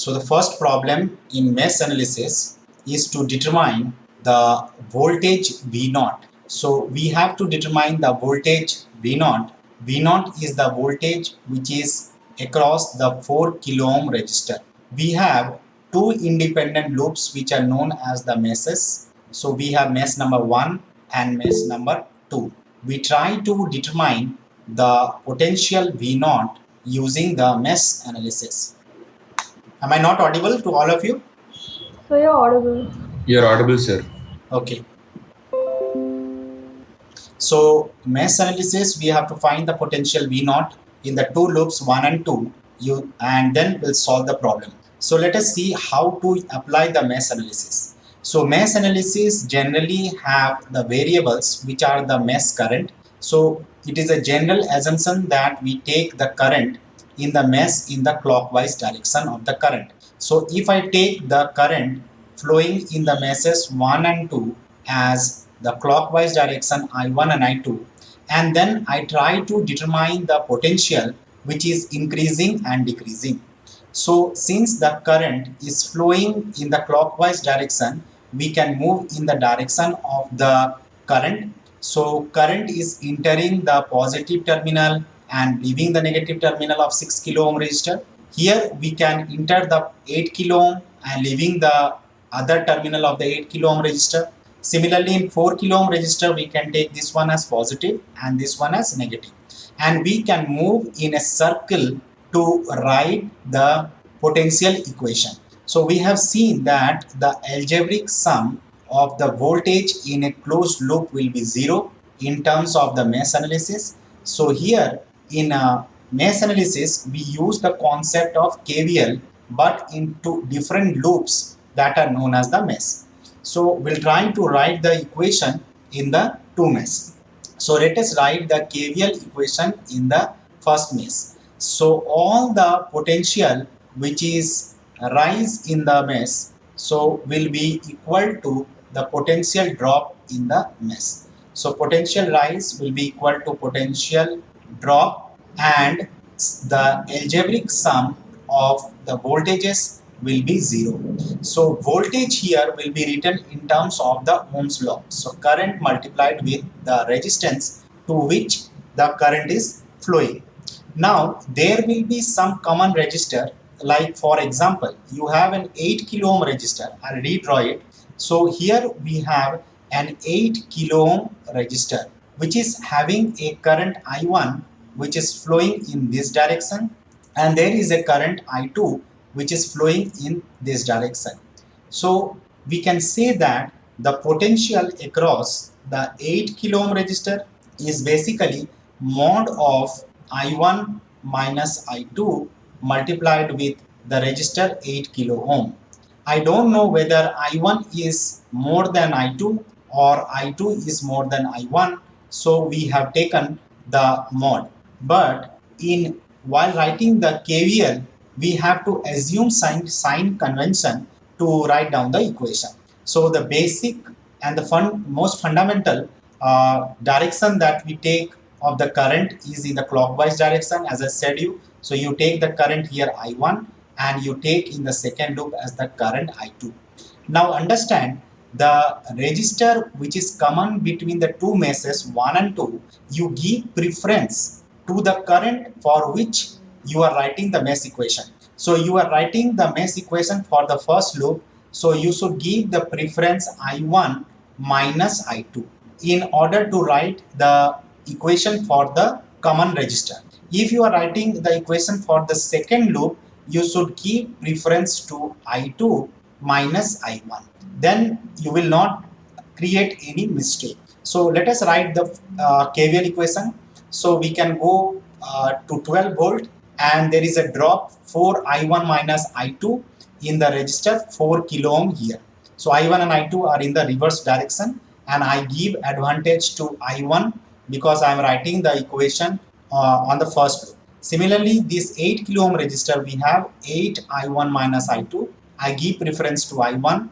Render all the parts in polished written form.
So the first problem in mesh analysis is to determine the voltage V0. So we have to determine the voltage V0. V0 is the voltage which is across the 4 kilo ohm resistor. We have two independent loops which are known as the meshes. So we have mesh number 1 and mesh number 2. We try to determine the potential V0 using the mesh analysis. Am I not audible to all of you? So you're audible. You're audible, sir. Okay. So mesh analysis, we have to find the potential V0 in the two loops 1 and 2, and then we'll solve the problem. So let us see how to apply the mesh analysis. So mesh analysis generally have the variables which are the mesh current. So it is a general assumption that we take the current in the mesh in the clockwise direction of the current. So if I take the current flowing in the meshes 1 and 2 as the clockwise direction I1 and I2, and then I try to determine the potential which is increasing and decreasing. So since the current is flowing in the clockwise direction, we can move in the direction of the current. So current is entering the positive terminal and leaving the negative terminal of 6 kilo ohm resistor. Here we can enter the 8 kilo ohm and leaving the other terminal of the 8 kilo ohm resistor. Similarly, in 4 kilo ohm resistor, we can take this one as positive and this one as negative. And we can move in a circle to write the potential equation. So we have seen that the algebraic sum of the voltage in a closed loop will be 0 in terms of the mesh analysis. So here in mesh analysis, we use the concept of KVL but into different loops that are known as the mesh. So we'll try to write the equation in the two mesh. So let us write the KVL equation in the first mesh. So all the potential which is rise in the mesh, so will be equal to the potential drop in the mesh. So potential rise will be equal to potential drop, and the algebraic sum of the voltages will be 0. So voltage here will be written in terms of the Ohm's law. So current multiplied with the resistance to which the current is flowing. Now there will be some common resistor, like for example you have an 8 kilo ohm resistor. I'll redraw it. So here we have an 8 kilo ohm resistor which is having a current I1 which is flowing in this direction, and there is a current I2 which is flowing in this direction. So we can say that the potential across the 8 kilo ohm resistor is basically mod of I1 minus I2 multiplied with the resistor 8 kilo ohm. I don't know whether I1 is more than I2 or I2 is more than I1, so we have taken the mod. But while writing the KVL, we have to assume sign convention to write down the equation. So the basic and the most fundamental direction that we take of the current is in the clockwise direction, as I said you. So you take the current here I1 and you take in the second loop as the current I2. Now understand the resistor which is common between the two meshes 1 and 2, you give preference to the current for which you are writing the mesh equation. So you are writing the mesh equation for the first loop, so you should give the preference I1 minus I2 in order to write the equation for the common resistor. If you are writing the equation for the second loop, you should give preference to I2 minus I1. Then you will not create any mistake. So let us write the KVL equation. So we can go to 12 volt, and there is a drop for I1 minus I2 in the resistor 4 kilo ohm here. So I1 and I2 are in the reverse direction, and I give advantage to I1 because I am writing the equation on the first loop. Similarly, this 8 kilo ohm resistor, we have 8 I1 minus I2. I give preference to I1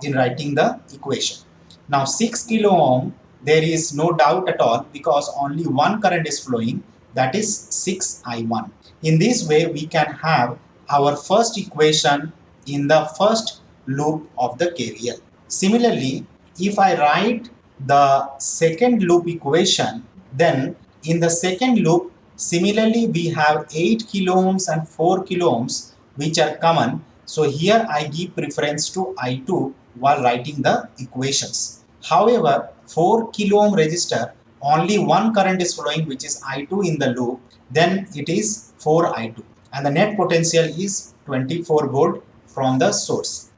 in writing the equation. Now 6 kilo ohm, there is no doubt at all because only one current is flowing, that is 6 I1. In this way, we can have our first equation in the first loop of the KVL. Similarly, if I write the second loop equation, then in the second loop, similarly we have 8 kilo ohms and 4 kilo ohms which are common. So here I give preference to I2 while writing the equations. However, 4 kilo ohm resistor, only one current is flowing, which is I2 in the loop, then it is 4I2 and the net potential is 24 volt from the source.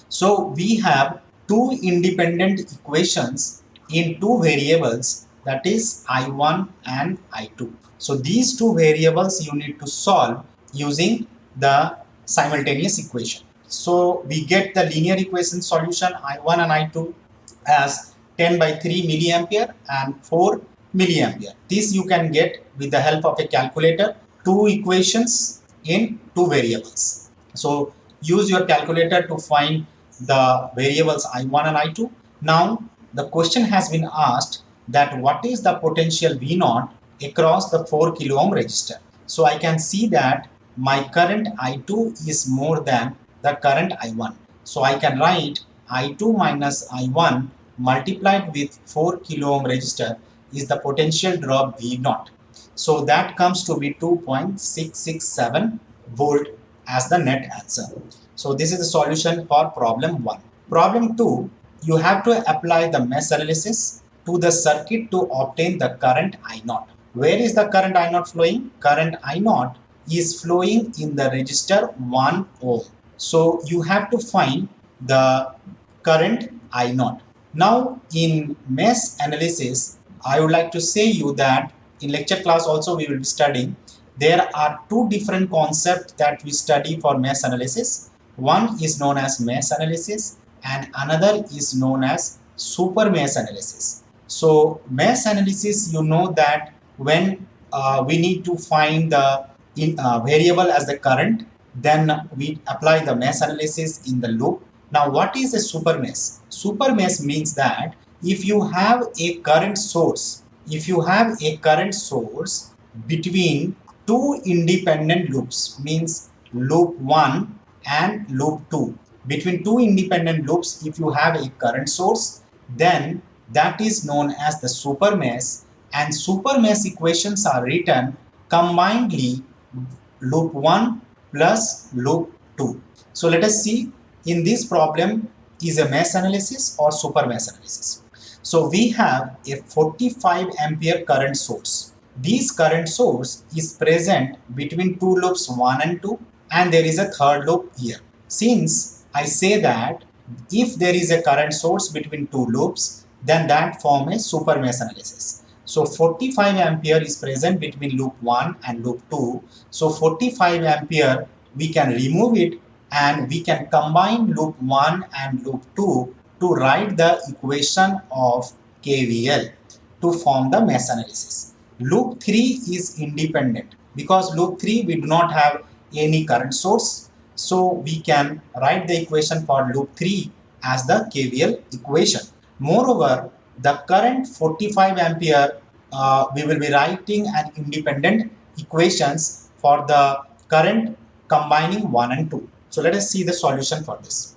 So we have two independent equations in two variables, that is I1 and I2. So these two variables you need to solve using the simultaneous equation. So we get the linear equation solution I1 and I2 as 10 by 3 milliampere and 4 milliampere. This you can get with the help of a calculator, two equations in two variables. So use your calculator to find the variables I1 and I2. Now the question has been asked that what is the potential V0 across the 4 kilo ohm resistor. So I can see that my current I2 is more than the current I1. So I can write I2 minus I1 multiplied with 4 kilo ohm resistor is the potential drop V0. So that comes to be 2.667 volt as the net answer. So this is the solution for problem 1. Problem 2, you have to apply the mesh analysis to the circuit to obtain the current I0. Where is the current I0 flowing? Current I0 is flowing in the resistor 1 ohm. So you have to find the current I0. Now in mesh analysis, I would like to say you that in lecture class also we will be studying. There are two different concepts that we study for mesh analysis. One is known as mesh analysis and another is known as supermesh analysis. So mesh analysis, you know that when we need to find the variable as the current, then we apply the mesh analysis in the loop. Now what is a supermesh? Supermesh means that if you have a current source, between two independent loops, means loop 1 and loop 2. Between two independent loops, if you have a current source, then that is known as the supermesh, and supermesh equations are written combinedly loop 1 plus loop 2. So let us see in this problem is a mesh analysis or supermesh analysis. So we have a 45 ampere current source. This current source is present between two loops 1 and 2, and there is a third loop here. Since I say that if there is a current source between two loops, then that forms a supermesh analysis. So 45 ampere is present between loop 1 and loop 2. So 45 ampere we can remove it and we can combine loop 1 and loop 2 to write the equation of KVL to form the mesh analysis. Loop 3 is independent because loop 3 we do not have any current source. So we can write the equation for loop 3 as the KVL equation. Moreover, the current 45 ampere we will be writing an independent equations for the current combining 1 and 2. So let us see the solution for this.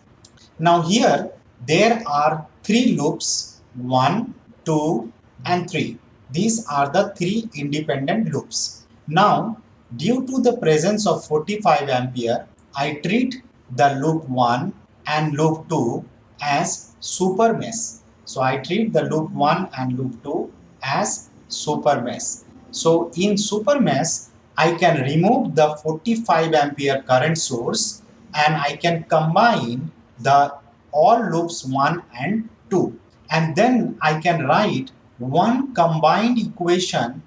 Now here there are three loops 1, 2 and 3. These are the three independent loops. Now due to the presence of 45 ampere, I treat the loop 1 and loop 2 as supermesh. So I treat the loop 1 and loop 2 as supermesh. So in supermesh, I can remove the 45 ampere current source and I can combine the all loops 1 and 2. And then I can write one combined equation.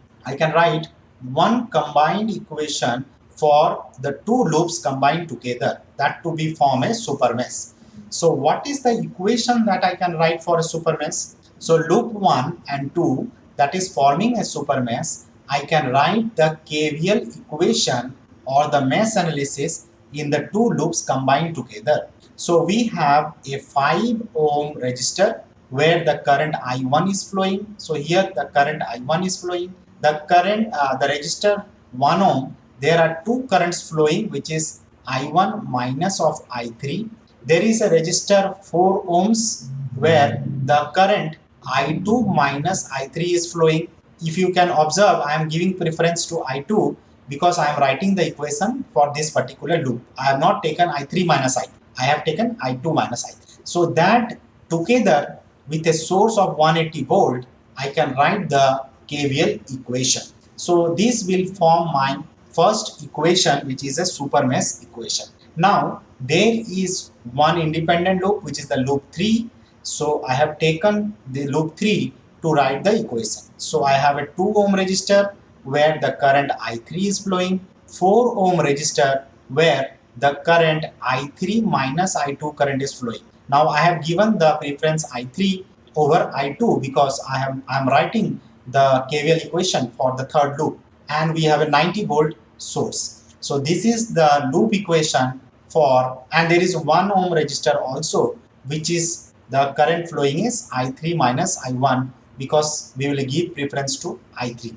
For the two loops combined together, that to be form a supermesh. So what is the equation that I can write for a supermesh? So loop 1 and 2, that is forming a supermesh, I can write the KVL equation or the mesh analysis in the two loops combined together. So we have a 5 ohm resistor where the current I1 is flowing. So here the current I1 is flowing. The resistor 1 ohm, there are two currents flowing, which is I1 minus of I3. There is a resistor 4 ohms where the current I2 minus I3 is flowing. If you can observe, I am giving preference to I2 because I am writing the equation for this particular loop. I have not taken I3 minus I2. I have taken I2 minus I3. So that together with a source of 180 volt, I can write the KVL equation. So this will form my first equation, which is a supermesh equation. Now there is one independent loop, which is the loop 3. So I have taken the loop 3 to write the equation. So I have a 2 ohm resistor where the current I3 is flowing, 4 ohm resistor where the current I3 minus I2 current is flowing. Now I have given the preference I3 over I2 because I am writing the KVL equation for the third loop, and we have a 90 volt source. So this is the loop equation for, and there is 1 ohm resistor also, which is the current flowing is I3 minus I1 because we will give preference to I3.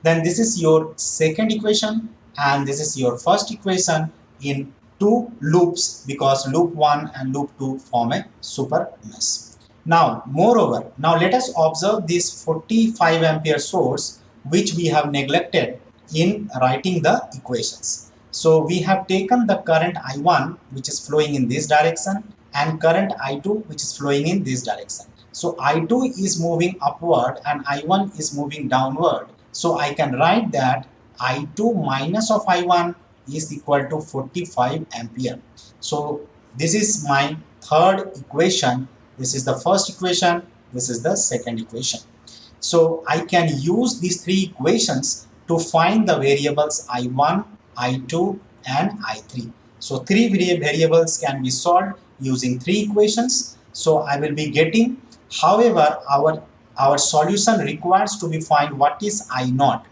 Then this is your second equation and this is your first equation in two loops because loop 1 and loop 2 form a super mesh. Now moreover, now let us observe this 45 ampere source which we have neglected in writing the equations. So we have taken the current I1 which is flowing in this direction and current I2 which is flowing in this direction. So I2 is moving upward and I1 is moving downward. So I can write that I2 minus of I1 is equal to 45 ampere. So this is my third equation. This is the first equation. This is the second equation. So I can use these three equations to find the variables I1, I2 and I3. So three variables can be solved using three equations. So I will be getting, however, our solution requires to be find what is I0.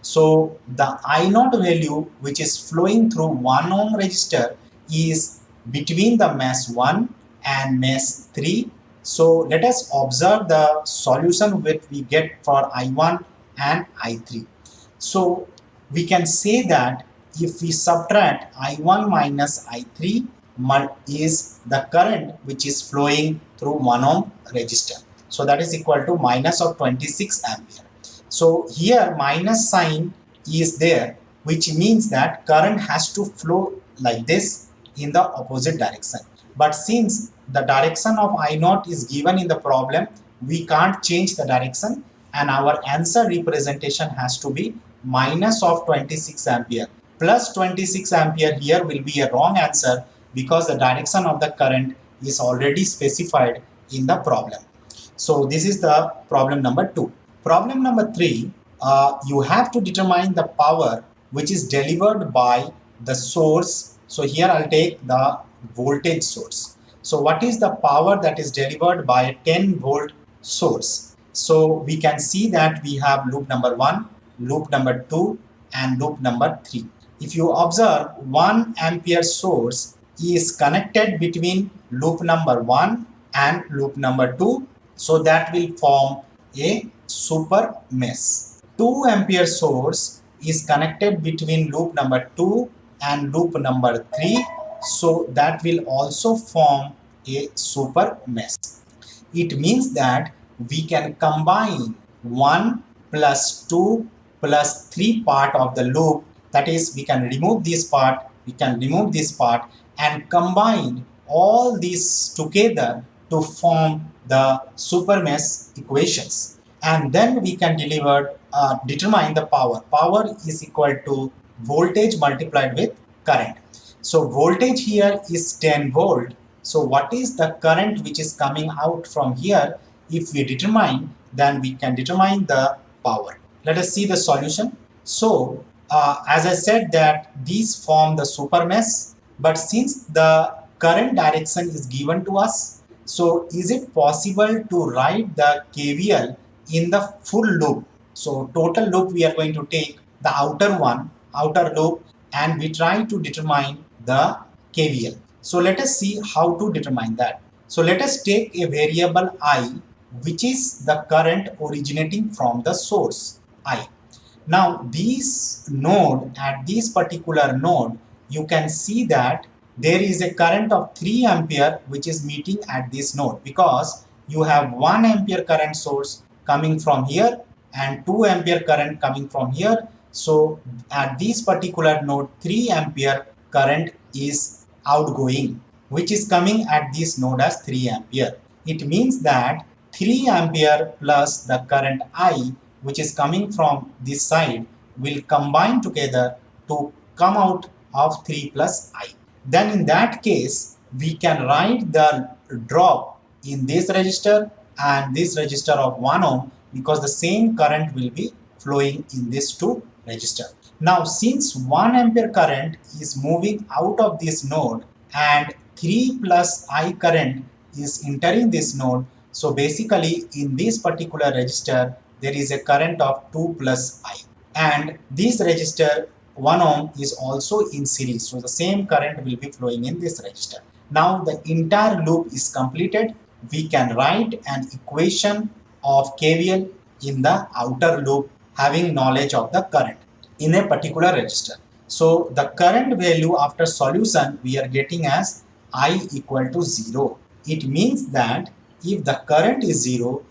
So the I0 value which is flowing through 1 ohm resistor is between the mesh 1 and mesh 3. So let us observe the solution which we get for I1 and I3. So we can say that if we subtract I1 minus I3 is the current which is flowing through 1 ohm resistor. So that is equal to minus of 26 ampere. So here minus sign is there, which means that current has to flow like this in the opposite direction. But since the direction of I0 is given in the problem, we can't change the direction and our answer representation has to be minus of 26 ampere. Plus 26 ampere here will be a wrong answer because the direction of the current is already specified in the problem. So this is the problem number 2. Problem number 3, you have to determine the power which is delivered by the source. So here I'll take the voltage source. So what is the power that is delivered by a 10 volt source? So we can see that we have loop number 1, loop number 2 and loop number 3. If you observe, 1 ampere source is connected between loop number 1 and loop number 2. So that will form a super mesh. 2 ampere source is connected between loop number 2 and loop number 3. So that will also form a super mesh. It means that we can combine 1 plus 2 plus 3 part of the loop. That is, we can remove this part, we can remove this part and combine all these together to form the super mesh equations. And then we can determine the power. Power is equal to voltage multiplied with current. So voltage here is 10 volt. So what is the current which is coming out from here? If we determine, then we can determine the power. Let us see the solution. So as I said that these form the super mesh, but since the current direction is given to us, so is it possible to write the KVL in the full loop? So total loop we are going to take the outer loop, and we try to determine the KVL. So let us see how to determine that. So let us take a variable I, which is the current originating from the source I. Now this node, at this particular node, you can see that there is a current of 3 ampere which is meeting at this node, because you have 1 ampere current source coming from here and 2 ampere current coming from here. So at this particular node, 3 ampere current is outgoing, which is coming at this node as 3 ampere. It means that 3 ampere plus the current I, which is coming from this side, will combine together to come out of 3 plus I. Then in that case, we can write the drop in this resistor and this resistor of 1 ohm, because the same current will be flowing in this two resistor. Now, since 1 ampere current is moving out of this node and 3 plus I current is entering this node, so basically in this particular resistor there is a current of 2 plus I, and this resistor 1 ohm is also in series, so the same current will be flowing in this resistor. Now the entire loop is completed. We can write an equation of KVL in the outer loop having knowledge of the current in a particular resistor. So the current value after solution we are getting as I equal to 0. It means that if the current is 0,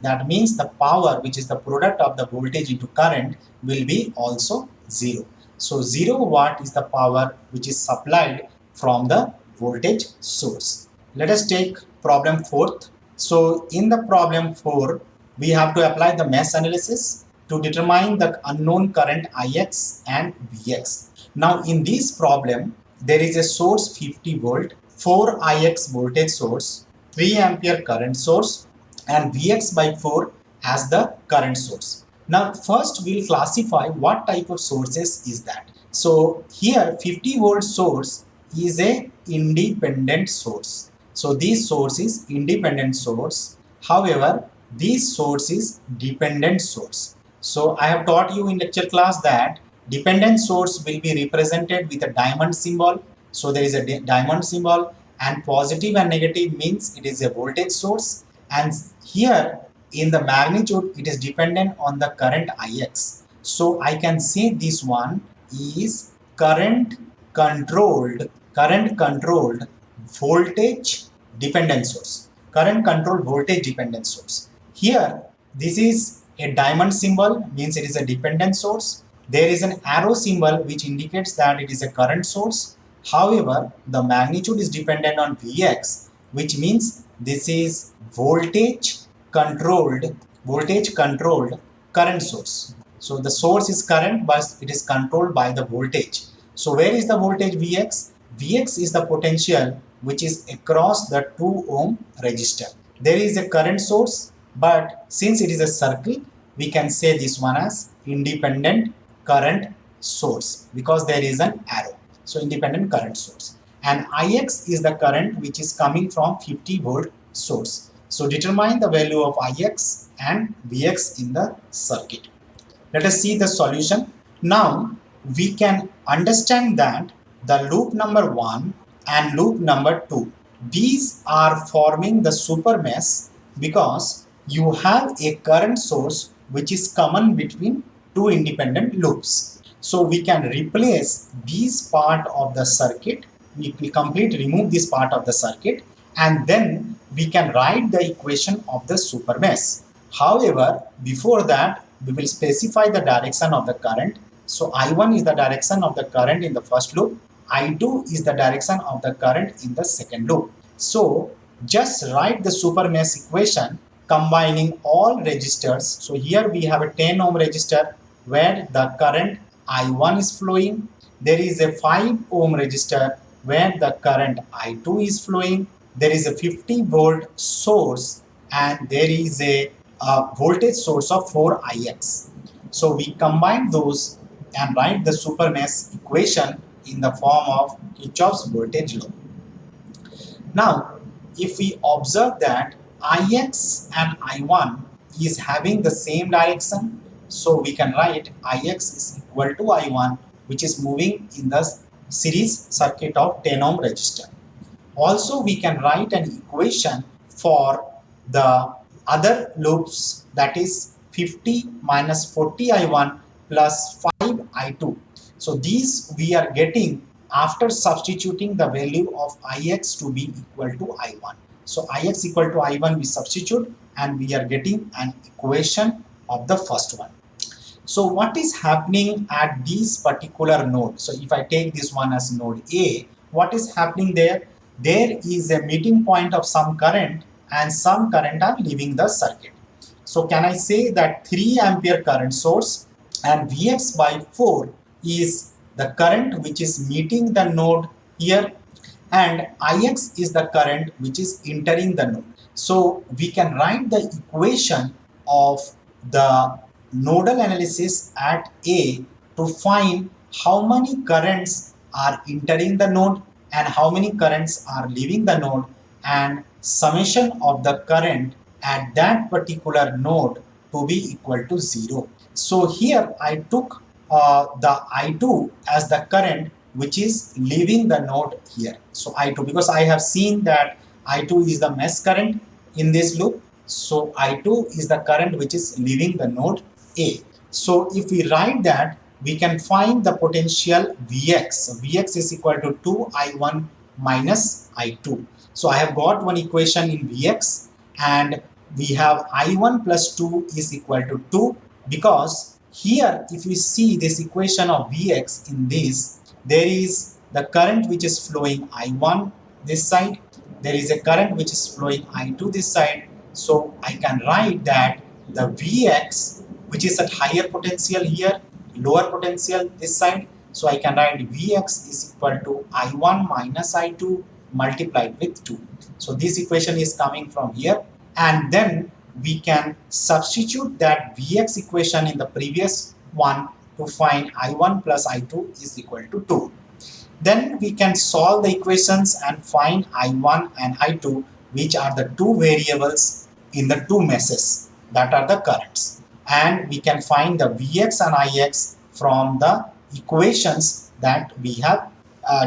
that means the power, which is the product of the voltage into current, will be also 0. So 0 watt is the power which is supplied from the voltage source. Let us take problem 4th. So in the problem 4, we have to apply the mesh analysis to determine the unknown current Ix and Vx. Now in this problem, there is a source 50 volt, 4 Ix voltage source, 3 ampere current source, and Vx by 4 as the current source. Now first we'll classify what type of sources is that. So here 50 volt source is a independent source. So this source is independent source. However, this source is dependent source. So I have taught you in lecture class that dependent source will be represented with a diamond symbol. So there is a diamond symbol, and positive and negative means it is a voltage source, and here in the magnitude it is dependent on the current Ix. So I can say this one is current controlled voltage dependent source. Current controlled voltage dependent source. Here this is a diamond symbol, means it is a dependent source. There is an arrow symbol which indicates that it is a current source. However, the magnitude is dependent on Vx, which means this is voltage controlled current source. So the source is current, but it is controlled by the voltage. So where is the voltage Vx? Vx is the potential which is across the 2 ohm resistor. There is a current source, but since it is a circle, we can say this one as independent current source because there is an arrow. So independent current source. And Ix is the current which is coming from 50 volt source. So determine the value of Ix and Vx in the circuit. Let us see the solution. Now we can understand that the loop number 1 and loop number 2, these are forming the supermesh because you have a current source which is common between two independent loops. So we can replace this part of the circuit, we will remove this part of the circuit, and then we can write the equation of the supermesh. However, before that, we will specify the direction of the current. So I1 is the direction of the current in the first loop, I2 is the direction of the current in the second loop. So just write the supermesh equation combining all resistors. So here we have a 10 ohm resistor where the current I1 is flowing. There is a 5 ohm resistor where the current I2 is flowing. There is a 50 volt source and there is a voltage source of 4 Ix. So we combine those and write the supermesh equation in the form of Kirchhoff's voltage law. Now, if we observe that Ix and I1 is having the same direction, so we can write Ix is equal to I1, which is moving in the series circuit of 10 ohm resistor. Also, we can write an equation for the other loops, that is 50 minus 40 I1 plus 5 I2. So these we are getting after substituting the value of ix to be equal to I1. So ix equal to I1 we substitute and we are getting an equation of the first one. So what is happening at this particular node? So if I take this one as node A, what is happening there? There is a meeting point of some current and some current are leaving the circuit. So can I say that 3 ampere current source and Vx by 4 is the current which is meeting the node here, and Ix is the current which is entering the node. So we can write the equation of the nodal analysis at A to find how many currents are entering the node and how many currents are leaving the node, and summation of the current at that particular node to be equal to 0. So here I took the I2 as the current which is leaving the node here. So I2, because I have seen that I2 is the mesh current in this loop. So I2 is the current which is leaving the node A. So if we write that, we can find the potential Vx. So Vx is equal to 2I1 minus I2. So I have got one equation in Vx, and we have I1 plus 2 is equal to 2, because here if you see this equation of Vx in this, there is the current which is flowing I1 this side, there is a current which is flowing I2 this side. So I can write that the Vx, which is at higher potential here, lower potential this side. So I can write Vx is equal to I1 minus I2 multiplied with 2. So this equation is coming from here, and then we can substitute that Vx equation in the previous one to find I1 plus I2 is equal to 2. Then we can solve the equations and find I1 and I2, which are the two variables in the two meshes that are the currents. And we can find the Vx and Ix from the equations that we have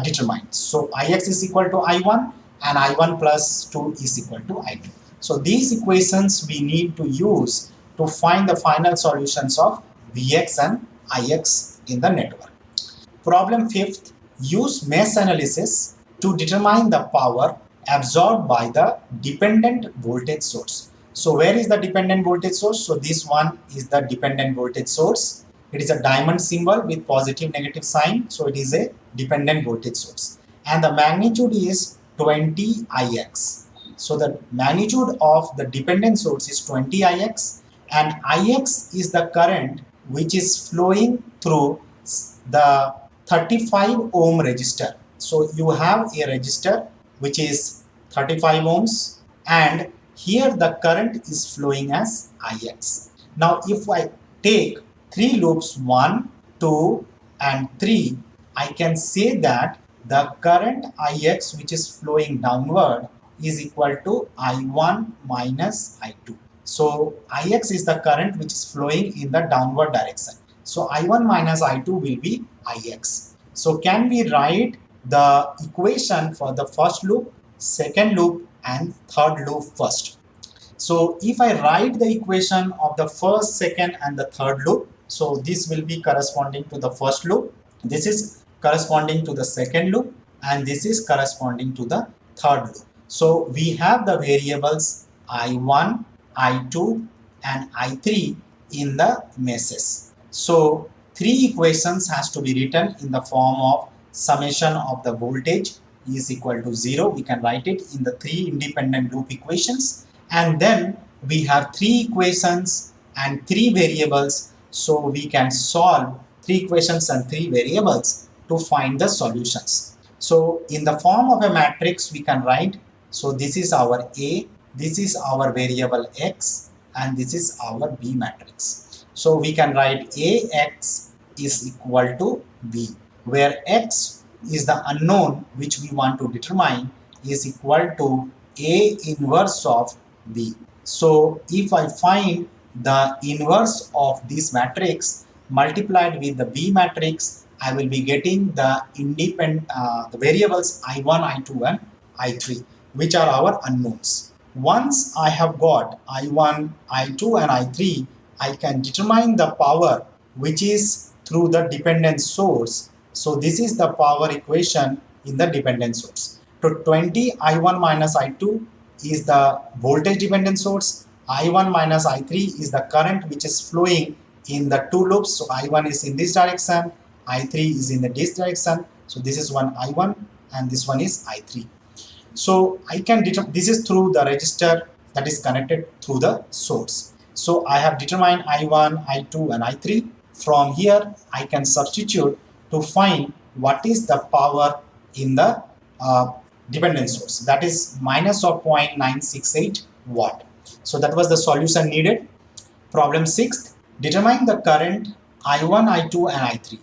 determined. So Ix is equal to I1 and I1 plus 2 is equal to I2. So these equations we need to use to find the final solutions of Vx and Ix in the network. Problem 5th, use mesh analysis to determine the power absorbed by the dependent voltage source. So where is the dependent voltage source? So this one is the dependent voltage source. It is a diamond symbol with positive negative sign. So it is a dependent voltage source. And the magnitude is 20 Ix. So the magnitude of the dependent source is 20 Ix, and Ix is the current which is flowing through the 35 ohm resistor. So you have a resistor which is 35 ohms, and here the current is flowing as Ix. Now if I take 3 loops 1, 2 and 3, I can say that the current Ix which is flowing downward is equal to I1 minus I2. So Ix is the current which is flowing in the downward direction. So I1 minus I2 will be Ix. So can we write the equation for the first loop, second loop and third loop first? So if I write the equation of the first, second and the third loop, so this will be corresponding to the first loop, this is corresponding to the second loop, and this is corresponding to the third loop. So we have the variables I1, I2 and I3 in the meshes. So 3 equations has to be written in the form of summation of the voltage is equal to 0. We can write it in the 3 independent loop equations, and then we have 3 equations and 3 variables. So we can solve 3 equations and 3 variables to find the solutions. So in the form of a matrix we can write, so this is our A, this is our variable X, and this is our B matrix. So we can write Ax is equal to B, where X is the unknown which we want to determine is equal to A inverse of B. So if I find the inverse of this matrix multiplied with the B matrix, I will be getting the independent the variables I1, I2 and I3, which are our unknowns. Once I have got I1, I2 and I3, I can determine the power which is through the dependent source So this is the power equation in the dependent source. So 20 I1 minus I2 is the voltage dependent source. I1 minus I3 is the current which is flowing in the two loops. So I1 is in this direction, I3 is in this direction. So this is one I1 and this one is I3. So I can determine this is through the register that is connected through the source. So I have determined I1, I2 and I3. From here I can substitute to find what is the power in the dependent source, that is minus of 0.968 watt. So that was the solution needed. Problem 6, determine the current I1, I2 and I3.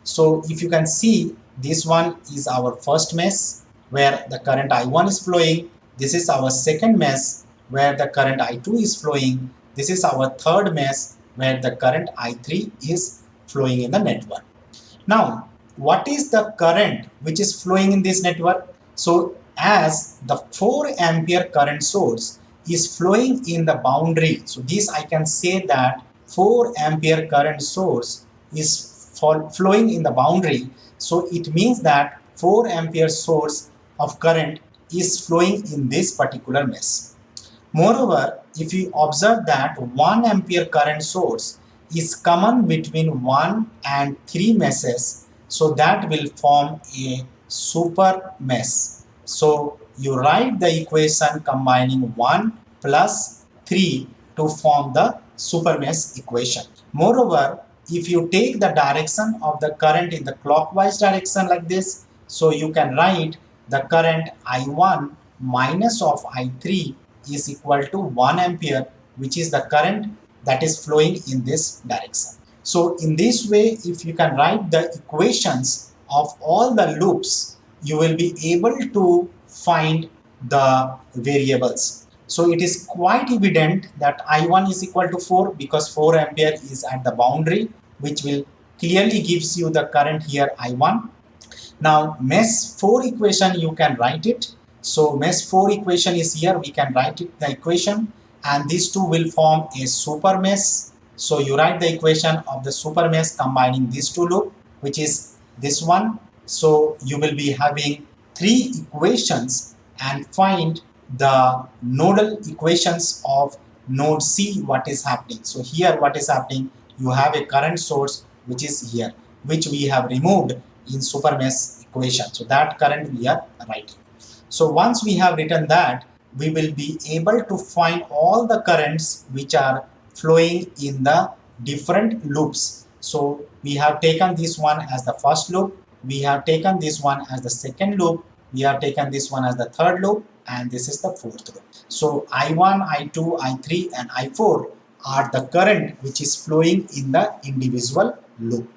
So if you can see, this one is our first mesh where the current I1 is flowing. This is our second mesh where the current I2 is flowing. This is our third mesh where the current I3 is flowing in the network. Now, what is the current which is flowing in this network? So as the 4 ampere current source is flowing in the boundary, so this I can say that 4 ampere current source is flowing in the boundary. So it means that 4 ampere source of current is flowing in this particular mesh. Moreover, if you observe that 1 ampere current source is common between 1 and 3 meshes, so that will form a super mesh. So you write the equation combining 1 plus 3 to form the super mesh equation. Moreover, if you take the direction of the current in the clockwise direction like this, so you can write the current I1 minus of I3 is equal to 1 ampere, which is the current that is flowing in this direction. So in this way, if you can write the equations of all the loops, you will be able to find the variables. So it is quite evident that I1 is equal to 4 because 4 ampere is at the boundary, which will clearly gives you the current here I1. Now mesh 4 equation you can write it. So mesh 4 equation is here, we can write it the equation, and these two will form a super mesh. So you write the equation of the super mesh combining these two loops, which is this one. So you will be having 3 equations and find the nodal equations of node C, what is happening. So here what is happening, you have a current source which is here, which we have removed in supermesh equation. So that current we are writing. So once we have written that, we will be able to find all the currents which are flowing in the different loops. So we have taken this one as the first loop, we have taken this one as the second loop, we have taken this one as the third loop, and this is the fourth loop. So I1, I2, I3 and I4 are the current which is flowing in the individual loop.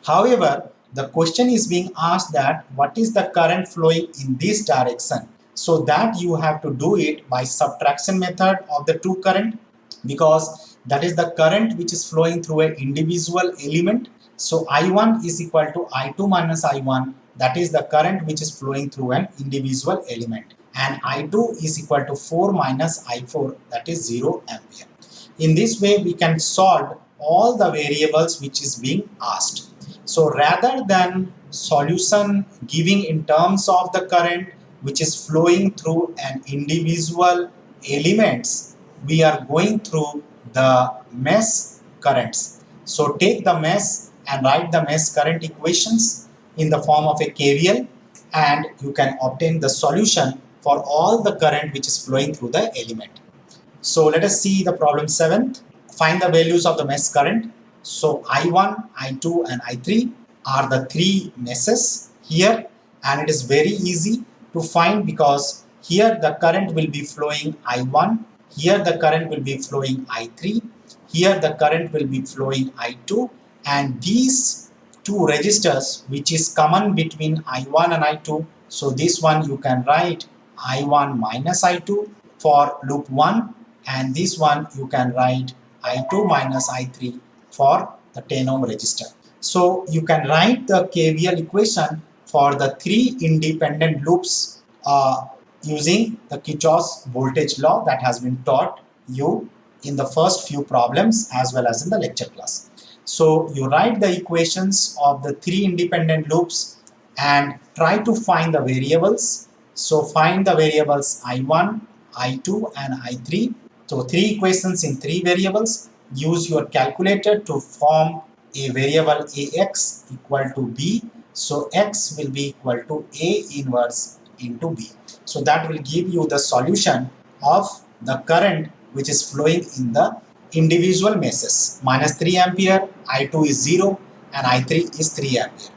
However, the question is being asked that what is the current flowing in this direction? So that you have to do it by subtraction method of the two current, because that is the current which is flowing through an individual element. So I1 is equal to I2 minus I1, that is the current which is flowing through an individual element, and I2 is equal to 4 minus I4, that is 0 ampere. In this way we can solve all the variables which is being asked. So rather than solution giving in terms of the current which is flowing through an individual elements, we are going through the mesh currents. So take the mesh and write the mesh current equations in the form of a KVL, and you can obtain the solution for all the current which is flowing through the element. So let us see the problem 7th. Find the values of the mesh current. So I1, I2 and I3 are the 3 meshes here, and it is very easy to find because here the current will be flowing I1, here the current will be flowing I3, here the current will be flowing I2, and these two registers which is common between I1 and I2. So this one you can write I1 minus I2 for loop 1, and this one you can write I2 minus I3 for the 10 ohm resistor. So you can write the KVL equation for the 3 independent loops using the Kirchhoff's voltage law that has been taught you in the first few problems as well as in the lecture class. So you write the equations of the three independent loops and try to find the variables. So find the variables I1, I2 and I3. So three equations in three variables. Use your calculator to form a variable AX equal to B. So X will be equal to A inverse into B. So that will give you the solution of the current which is flowing in the individual meshes. Minus 3 ampere, I2 is 0 and I3 is 3 ampere.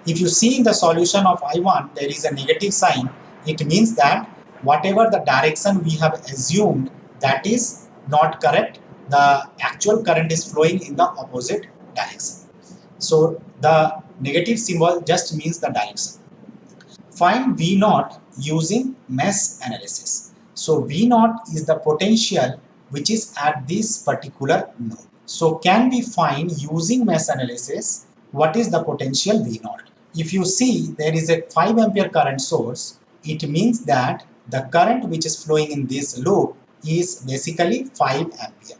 If you see in the solution of I1 there is a negative sign, it means that whatever the direction we have assumed, that is not correct. The actual current is flowing in the opposite direction. So the negative symbol just means the direction. Find V naught using mesh analysis. So V naught is the potential which is at this particular node. So can we find using mesh analysis what is the potential V naught? If you see there is a 5 ampere current source, it means that the current which is flowing in this loop is basically 5 ampere.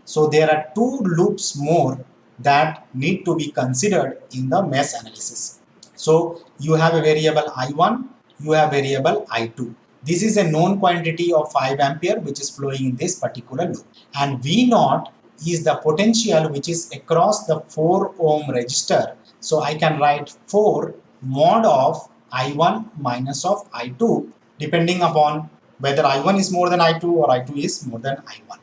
So there are two loops more that need to be considered in the mesh analysis. So you have a variable I1, you have variable I2. This is a known quantity of 5 ampere which is flowing in this particular loop. And V naught is the potential which is across the 4 ohm resistor. So I can write 4 mod of I1 minus of I2 depending upon whether I1 is more than I2 or I2 is more than I1.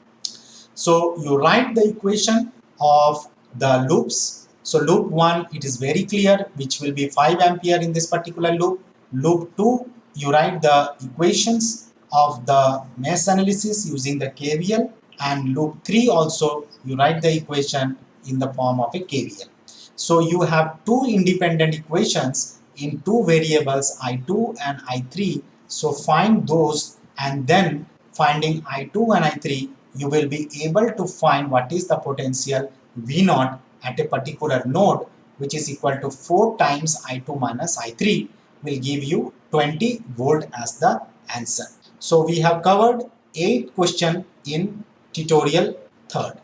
So you write the equation of the loops. So loop 1, it is very clear, which will be 5 ampere in this particular loop. Loop 2, you write the equations of the mesh analysis using the KVL. And loop 3 also, you write the equation in the form of a KVL. So you have two independent equations in two variables I2 and I3. So find those, and then finding I2 and I3, you will be able to find what is the potential V naught at a particular node, which is equal to 4 times I2 minus I3 will give you 20 volt as the answer. So we have covered 8 questions in tutorial 3rd.